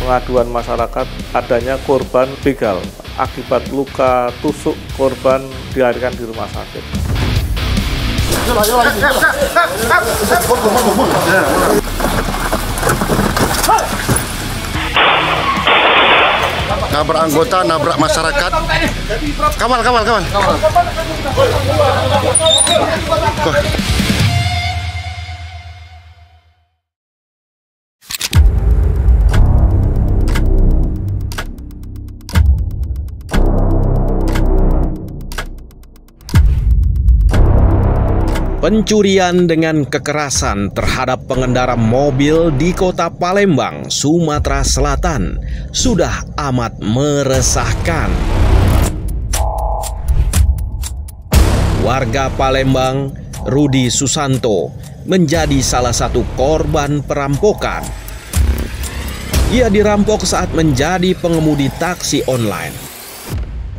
pengaduan masyarakat adanya korban begal akibat luka tusuk, korban dilarikan di rumah sakit. Nabrak anggota, nabrak masyarakat. Kawal. Pencurian dengan kekerasan terhadap pengendara mobil di kota Palembang, Sumatera Selatan sudah amat meresahkan. Warga Palembang, Rudi Susanto, menjadi salah satu korban perampokan. Ia dirampok saat menjadi pengemudi taksi online.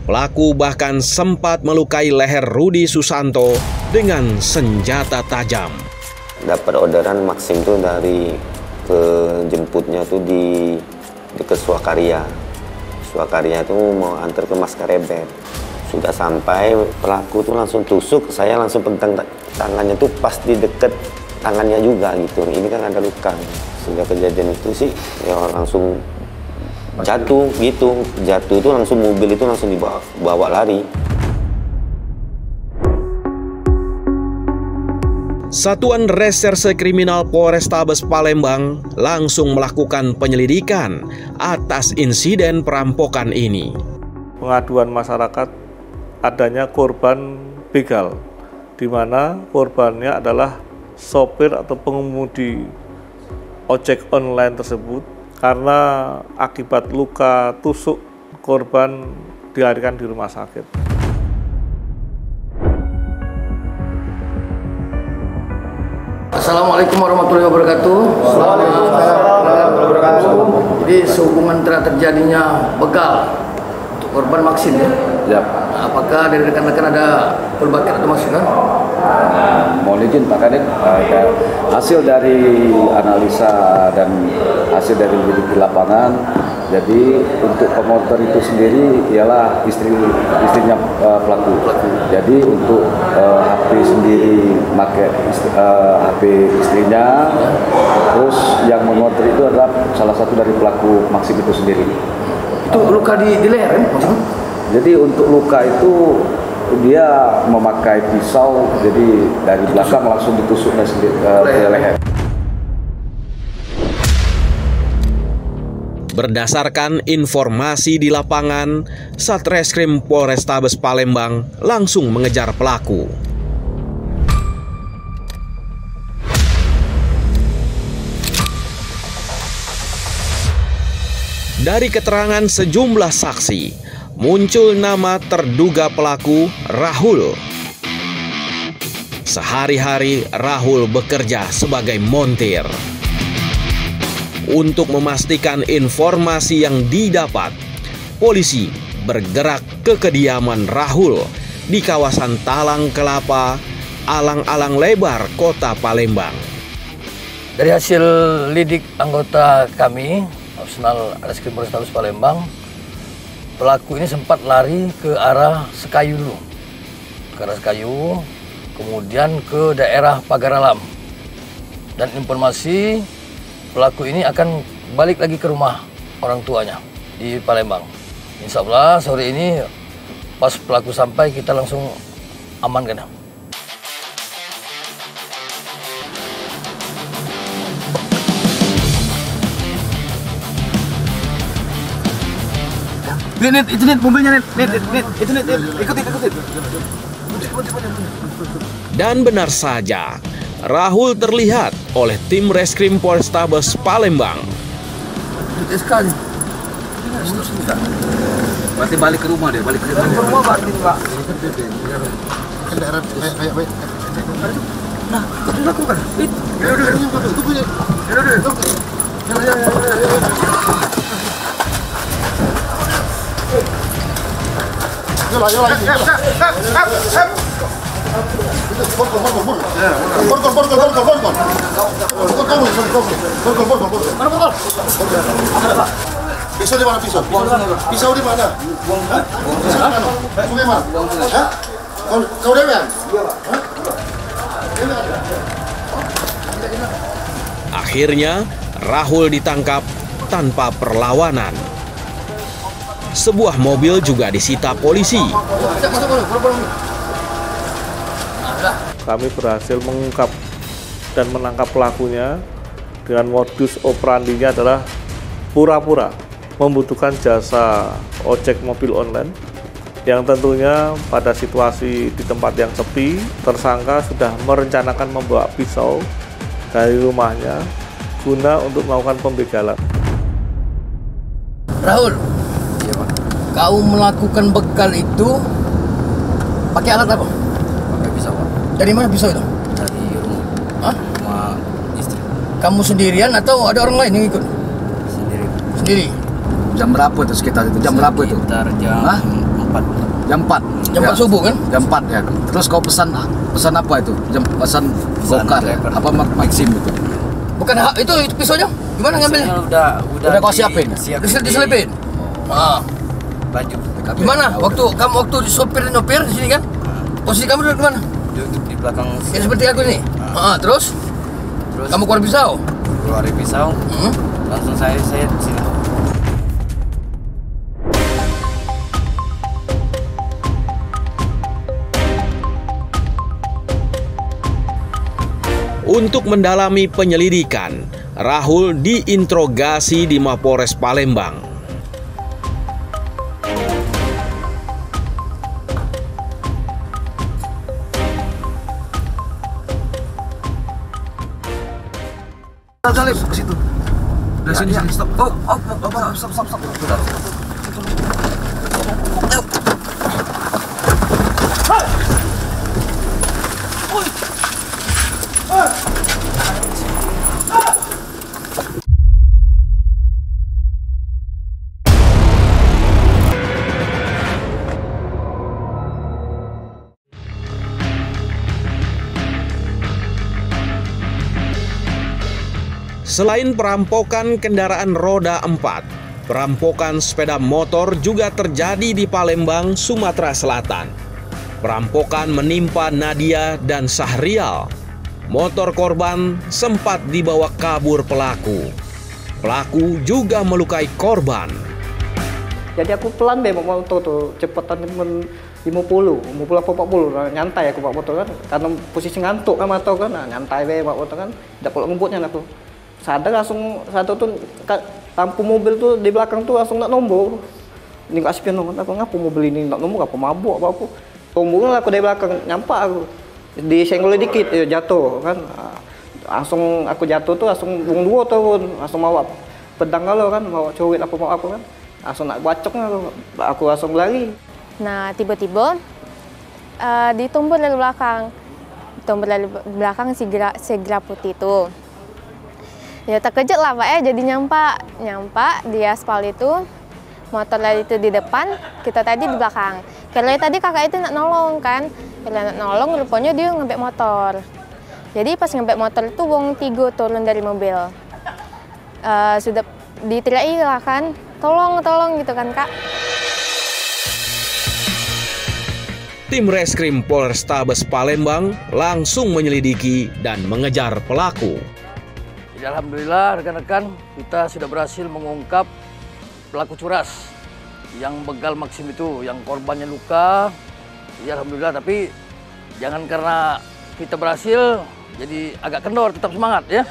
Pelaku bahkan sempat melukai leher Rudi Susanto dengan senjata tajam. Dapat orderan Maxim tuh dari jemputnya tuh di dekat Suakarya. Suakarya itu mau antar ke Maskarebet. Sudah sampai, pelaku tuh langsung tusuk, saya langsung pegang tangannya tuh pas di dekat tangannya juga gitu. Ini kan ada luka. Sehingga kejadian itu sih ya langsung jatuh gitu. Jatuh itu langsung mobil itu langsung dibawa lari. Satuan Reserse Kriminal Polrestabes Palembang langsung melakukan penyelidikan atas insiden perampokan ini. Pengaduan masyarakat adanya korban begal, di mana korbannya adalah sopir atau pengemudi ojek online tersebut. Karena akibat luka tusuk, korban dilarikan di rumah sakit. Assalamualaikum warahmatullahi wabarakatuh. Jadi sehubungan terjadinya begal untuk korban Maxim ya? Ya. Apakah dari rekan-rekan ada pelbagai atau masukan? Mohon izin Pak Kadek, hasil dari analisa dan hasil dari di lapangan, jadi untuk pemotor itu sendiri ialah istrinya pelaku. Jadi untuk HP sendiri pakai HP istrinya, terus yang memotor itu adalah salah satu dari pelaku Maxim itu sendiri. Itu luka di leher kan maksudnya? Jadi untuk luka itu dia memakai pisau, jadi dari belakang langsung ditusuknya ke leher. Berdasarkan informasi di lapangan, Satreskrim Polrestabes Palembang langsung mengejar pelaku. Dari keterangan sejumlah saksi, muncul nama terduga pelaku Rahul. Sehari-hari Rahul bekerja sebagai montir. Untuk memastikan informasi yang didapat, polisi bergerak ke kediaman Rahul di kawasan Talang Kelapa, Alang-Alang Lebar, Kota Palembang. Dari hasil lidik anggota kami, Opsional Reskrim Polrestabes Palembang, pelaku ini sempat lari ke arah Sekayu dulu. Ke arah Sekayu, kemudian ke daerah Pagar Alam. Dan informasi pelaku ini akan balik lagi ke rumah orang tuanya di Palembang. Insya Allah sore ini pas pelaku sampai kita langsung amankan. Net, itu net, mobilnya net, itu net, ikutin. Dan benar saja, Rahul terlihat oleh tim Reskrim Polrestabes Palembang. Sekali. Berarti balik ke rumah dia, balik ke rumah berarti Pak. Kendaraan kayak baik. Nah, itu lakukan. Itu punya. Bor. Pisau di mana pisau? Pisau di mana? Pisau di mana? Bagaimana? Hah? Kau dewan? Akhirnya, Rahul ditangkap tanpa perlawanan. Sebuah mobil juga disita polisi. Kami berhasil mengungkap dan menangkap pelakunya dengan modus operandinya adalah pura-pura membutuhkan jasa ojek mobil online, yang tentunya pada situasi di tempat yang sepi, tersangka sudah merencanakan membawa pisau dari rumahnya guna untuk melakukan pembegalan. Rahul, kau melakukan begal itu pakai alat apa? Pakai pisau, Pak. Dari mana pisau itu? Dari rumah. Hah? Rumah istri. Kamu sendirian atau ada orang lain yang ikut? Sendiri. Sendiri. Jam berapa itu sekitar itu? Jam berapa itu? Sekitar jam Hah? 4. Jam 4. Jam 4 subuh kan? Jam 4 ya. Terus kau pesan apa itu? Pesan Gokar ya? driver. Apa Maxim itu? Bukan itu pisaunya? Gimana ngambilnya? Udah kau siapin? Diselipin. Ah. Baju. Gimana? Waktu sopir di sini kan? Posisi kamu duduk di mana? Duduk di belakang Ya seperti aku ini. Terus kamu keluar pisau? keluar pisau. Langsung saya di sini. Untuk mendalami penyelidikan, Rahul diinterogasi di Mapolres Palembang. Salib ke situ. Dari sini, stop. Stop. Selain perampokan kendaraan roda 4, perampokan sepeda motor juga terjadi di Palembang, Sumatera Selatan. Perampokan menimpa Nadia dan Sahrial. Motor korban sempat dibawa kabur pelaku. Pelaku juga melukai korban. Jadi aku pelan deh bawa motor tuh, cepetan 50 apa 40, nyantai aku bawa motor kan. Karena posisi ngantuk kan motor kan, nyantai deh bawa motor kan. Tidak perlu ngebutnya aku. Sadar langsung satu tuh lampu mobil tuh di belakang tuh langsung nak nombor. Ini nggak spion nombor, aku ngapa mobil ini nak nombor apa mabuk apa aku. Tombolnya aku dari belakang nyampak aku. Disenggol dikit jatuh kan. Langsung aku jatuh tuh langsung bung dua turun, langsung bawa pedang kalau kan, bawa cowit apa mau aku kan. Langsung nak bacoknya aku langsung lari. Nah tiba-tiba ditumbur dari belakang. Ditumbur dari belakang segera putih itu. Ya terkejut lah Pak jadi nyampak di aspal itu, motor lari itu di depan, kita tadi di belakang. Karena tadi kakak itu nak nolong kan, karena nak nolong rupanya dia ngebek motor. Jadi pas ngebek motor itu wong 3 turun dari mobil. Sudah diteriaki lah kan, tolong gitu kan Kak. Tim Reskrim Polrestabes Palembang langsung menyelidiki dan mengejar pelaku. Alhamdulillah rekan-rekan, kita sudah berhasil mengungkap pelaku curas yang begal Maxim itu, yang korbannya luka. Ya alhamdulillah, tapi jangan karena kita berhasil jadi agak kendor, tetap semangat ya.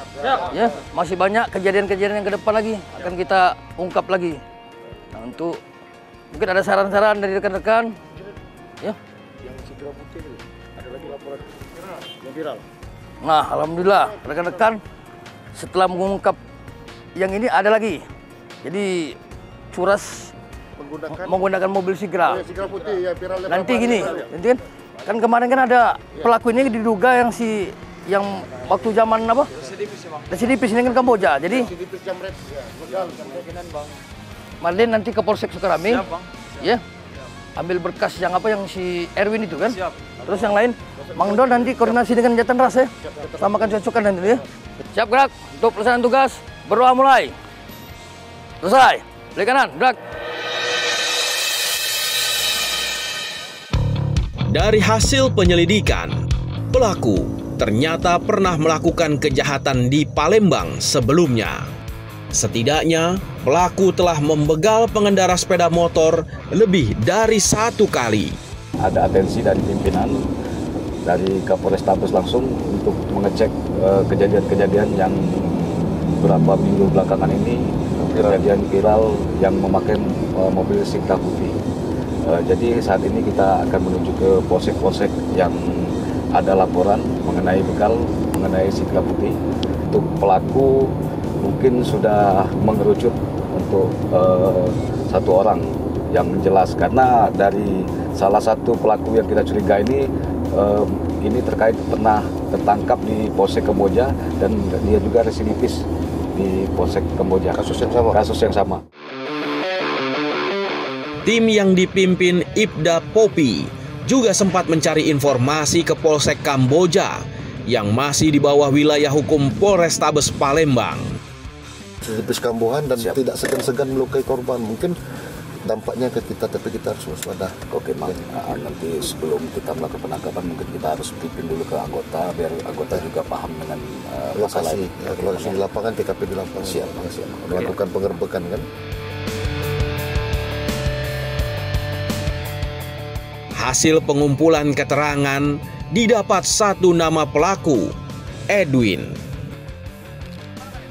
Ya, masih banyak kejadian-kejadian yang ke depan lagi akan kita ungkap lagi. Nah, untuk mungkin ada saran-saran dari rekan-rekan ya. Yang segera putih ada lagi laporan yang viral. Nah, alhamdulillah rekan-rekan, setelah mengungkap yang ini ada lagi. Jadi curas menggunakan mobil Sigra. Segera putih ya viral. Nanti gini, kan kemarin kan ada pelaku ini diduga yang waktu zaman apa? Residipis ini kan Kamboja. Jadi Marlin nanti ke Polsek Sukarami. Ya. Ambil berkas yang si Erwin itu kan. Terus yang lain Mang Dol nanti koordinasi dengan Jatan Ras ya. Samakan cocokan nanti ya. Siap gerak untuk pelaksanaan tugas. Berdoa mulai. Selesai. Balik kanan, gerak. Dari hasil penyelidikan, pelaku ternyata pernah melakukan kejahatan di Palembang sebelumnya. Setidaknya, pelaku telah membegal pengendara sepeda motor lebih dari 1 kali. Ada atensi dari pimpinan, dari Kapolrestabes langsung untuk mengecek kejadian-kejadian yang beberapa minggu belakangan ini, kejadian viral yang memakai mobil Sigra putih. Jadi saat ini kita akan menuju ke polsek-polsek yang ada laporan mengenai begal, mengenai Sigra putih. Untuk pelaku mungkin sudah mengerucut untuk 1 orang yang jelas, karena dari salah satu pelaku yang kita curiga ini terkait pernah tertangkap di Polsek Kamboja dan dia juga residivis di Polsek Kamboja. Kasus yang sama. Tim yang dipimpin Ibda Popi juga sempat mencari informasi ke Polsek Kamboja yang masih di bawah wilayah hukum Polrestabes Palembang. Residivis kambuhan dan tidak segan-segan melukai korban. Mungkin dampaknya ke kita, tapi kita harus waspada. Oke, Mang. Nanti sebelum kita melakukan penangkapan mungkin kita harus pimpin dulu ke anggota biar anggota juga paham dengan lokasi. Lokasi di lapangan, TKP di lapangan. Siap. Melakukan penggerbekan kan. Hasil pengumpulan keterangan didapat 1 nama pelaku, Edwin.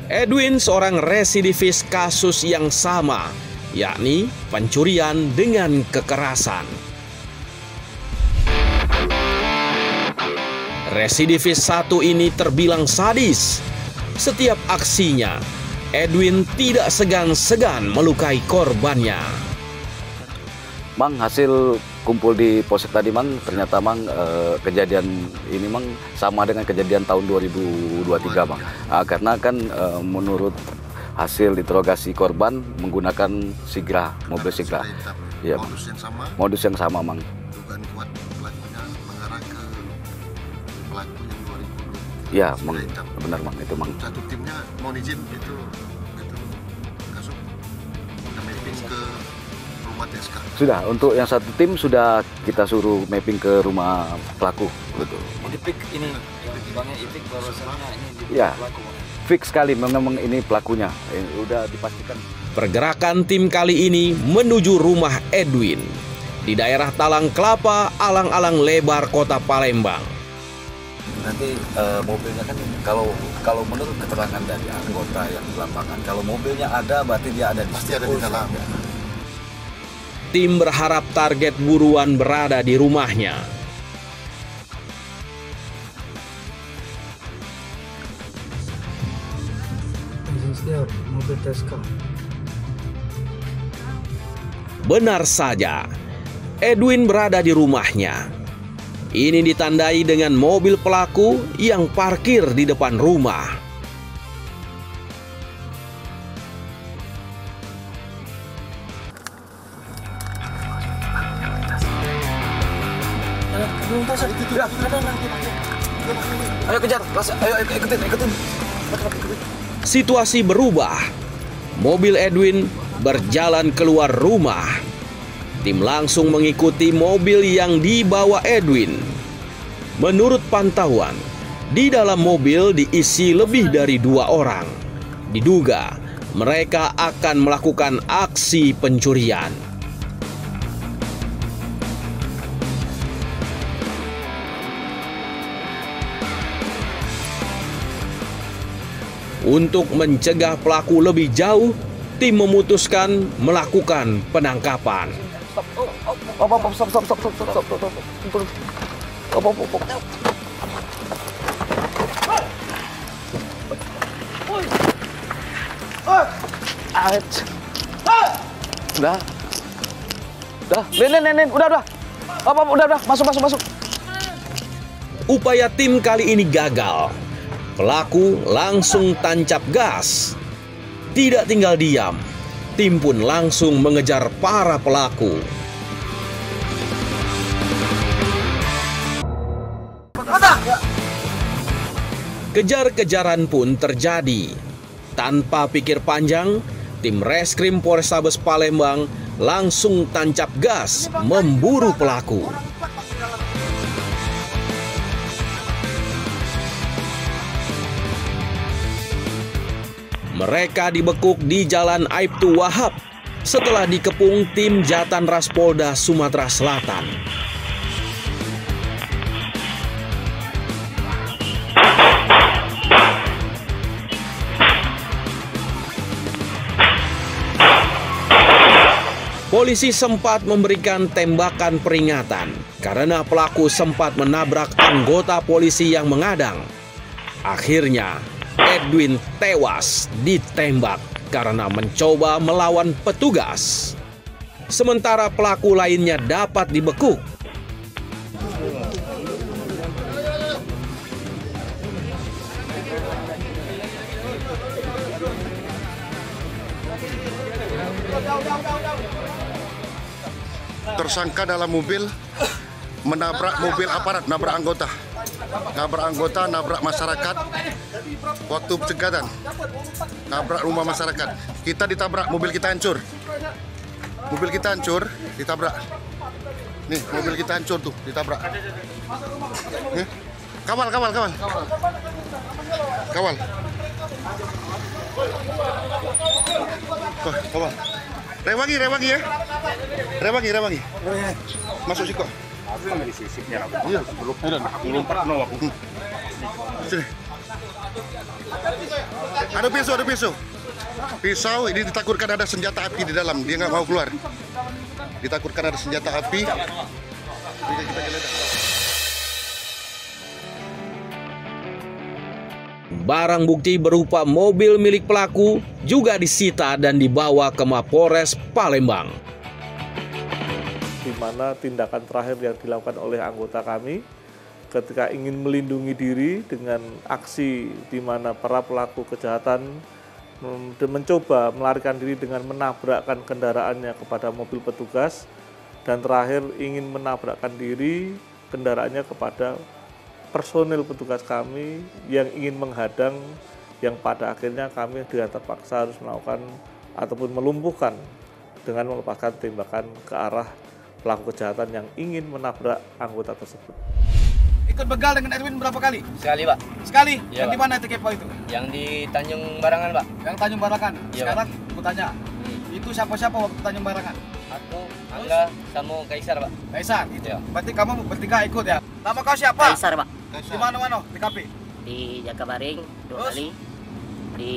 Edwin seorang residivis kasus yang sama, yakni pencurian dengan kekerasan. Residivis 1 ini terbilang sadis. Setiap aksinya, Edwin tidak segan-segan melukai korbannya. Mang, hasil kumpul di Polsek tadi, Mang, ternyata Mang kejadian ini Mang sama dengan kejadian tahun 2023, Mang. Karena kan menurut hasil interogasi korban menggunakan Sigra, mobil Sigra. Ya, modus yang sama, Mang. Dugaan kuat pelakunya mengarah ke pelaku yang 2023. Ya, Mang, benar, Mang, itu, Mang. Satu timnya mohon izin itu kasus mapping ke rumah TSK. Sudah, untuk yang satu tim sudah kita suruh mapping ke rumah pelaku. Betul. Jadi pik ini yang bangnya Ipik bahwasannya ini di Ya. pelaku. Fix sekali, memang ini pelakunya. Udah dipastikan. Pergerakan tim kali ini menuju rumah Edwin di daerah Talang Kelapa, Alang-Alang Lebar, Kota Palembang. Nanti mobilnya kan kalau menurut keterangan dari anggota yang di lapangan, kalau mobilnya ada berarti dia ada di Pasti ada di dalam. Tim berharap target buruan berada di rumahnya. Mobil TSK. Benar saja, Edwin berada di rumahnya. Ini ditandai dengan mobil pelaku yang parkir di depan rumah. Ayo kejar, ayo ikutin. Situasi berubah. Mobil Edwin berjalan keluar rumah. Tim langsung mengikuti mobil yang dibawa Edwin. Menurut pantauan, di dalam mobil diisi lebih dari 2 orang. Diduga mereka akan melakukan aksi pencurian. Untuk mencegah pelaku lebih jauh, tim memutuskan melakukan penangkapan. Udah, Nen, udah. Udah, masuk. Upaya tim kali ini gagal. Pelaku langsung tancap gas. Tidak tinggal diam, tim pun langsung mengejar para pelaku. Kejar-kejaran pun terjadi. Tanpa pikir panjang, tim Reskrim Polrestabes Palembang langsung tancap gas memburu pelaku. Mereka dibekuk di Jalan Aibtu Wahab setelah dikepung tim Jatan Ras Polda Sumatera Selatan. Polisi sempat memberikan tembakan peringatan karena pelaku sempat menabrak anggota polisi yang mengadang. Akhirnya, Edwin tewas ditembak karena mencoba melawan petugas. Sementara pelaku lainnya dapat dibekuk. Tersangka dalam mobil menabrak mobil aparat, nabrak anggota, nabrak masyarakat waktu pencegatan, nabrak rumah masyarakat. Kita ditabrak, mobil kita hancur, ditabrak. Nih, mobil kita hancur tuh, ditabrak. Nih. Kawal. Kawal. Rewangi ya. Rewangi. Masuk sih kok. Iya, belum pernah aku. Sini. Ada pisau. Pisau ini ditakutkan ada senjata api di dalam. Dia nggak mau keluar. Ditakutkan ada senjata api. Kita geledah. Barang bukti berupa mobil milik pelaku juga disita dan dibawa ke Mapolres Palembang. Di mana tindakan terakhir yang dilakukan oleh anggota kami ketika ingin melindungi diri dengan aksi di mana para pelaku kejahatan mencoba melarikan diri dengan menabrakkan kendaraannya kepada mobil petugas, dan terakhir ingin menabrakkan diri kendaraannya kepada personil petugas kami yang ingin menghadang, yang pada akhirnya kami dengan terpaksa harus melakukan ataupun melumpuhkan dengan melepaskan tembakan ke arah pelaku kejahatan yang ingin menabrak anggota tersebut. Ikut begal dengan Edwin berapa kali? Sekali, Pak. Sekali? Ya, yang di mana itu kepo itu? Yang di Tanjung Barangan, Pak. Yang Tanjung Barangan? Ya, sekarang aku tanya, itu siapa-siapa waktu Tanjung Barangan? Aku, Angga, sama Kaisar, Pak. Kaisar? Itu. Ya. Berarti kamu bertiga ikut ya? Nama kau siapa? Kaisar, Pak. Di mana-mana? Di KP? Di Jakabaring 2 kali. Di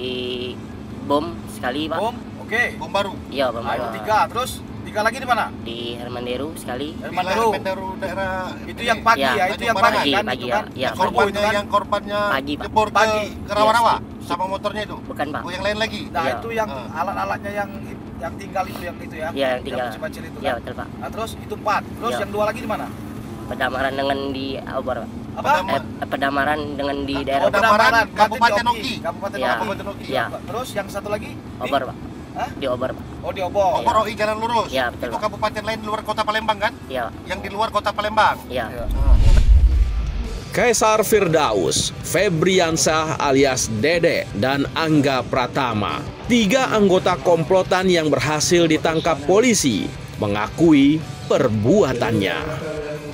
Bom sekali, Pak. Bom? Oke. Bom baru? Iya, Bom baru. Itu 3, terus 3 lagi di mana? Di Hermanderu sekali. Hermanderu daerah itu yang pagi ya, itu yang pagi kan? Pagi, kan? ya. Yang korbannya pagi, Pak. jebur ke rawa-rawa sama motornya itu? Bukan, Pak. Oh, yang lain lagi? Nah, itu yang alat-alatnya yang tinggal itu ya? Iya, yang tinggal. Yang kecil-kecil itu kan? Iya, betul, Pak. Nah, terus itu 4. Terus yang 2 lagi di mana? Pedamaran dengan di Obor, Pak. Apa? Pedamaran dengan di daerah Pedamaran, Kabupaten Oki. Kabupaten Oki. Iya. Terus yang satu lagi? Obor, Pak. Hah? Di Obor, Pak. Oh, di Obor. Obor OI jalan lurus. Iya, betul, itu Pak. kabupaten lain di luar kota Palembang kan? Iya. Yang di luar kota Palembang. Iya. Kaisar Firdaus, Febriansyah alias Dede, dan Angga Pratama, 3 anggota komplotan yang berhasil ditangkap polisi, mengakui perbuatannya.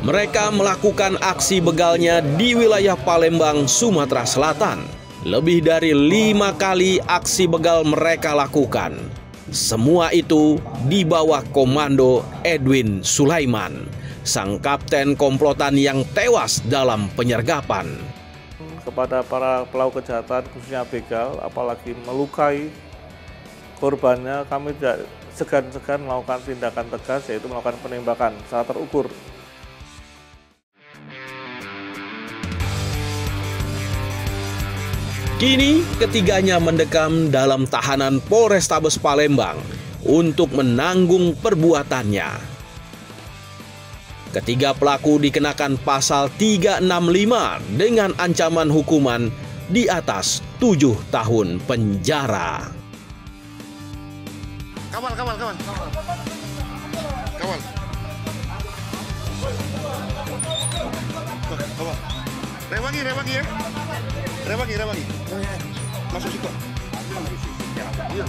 Mereka melakukan aksi begalnya di wilayah Palembang, Sumatera Selatan. Lebih dari 5 kali aksi begal mereka lakukan. Semua itu di bawah komando Edwin Sulaiman, sang kapten komplotan yang tewas dalam penyergapan. Kepada para pelaku kejahatan, khususnya begal, apalagi melukai korbannya, kami tidak segan-segan melakukan tindakan tegas, yaitu melakukan penembakan secara terukur. Kini ketiganya mendekam dalam tahanan Polrestabes Palembang untuk menanggung perbuatannya. Ketiga pelaku dikenakan pasal 365 dengan ancaman hukuman di atas 7 tahun penjara. Kawal. Rewangi ya. Rewangi. Masuk situ. Iya.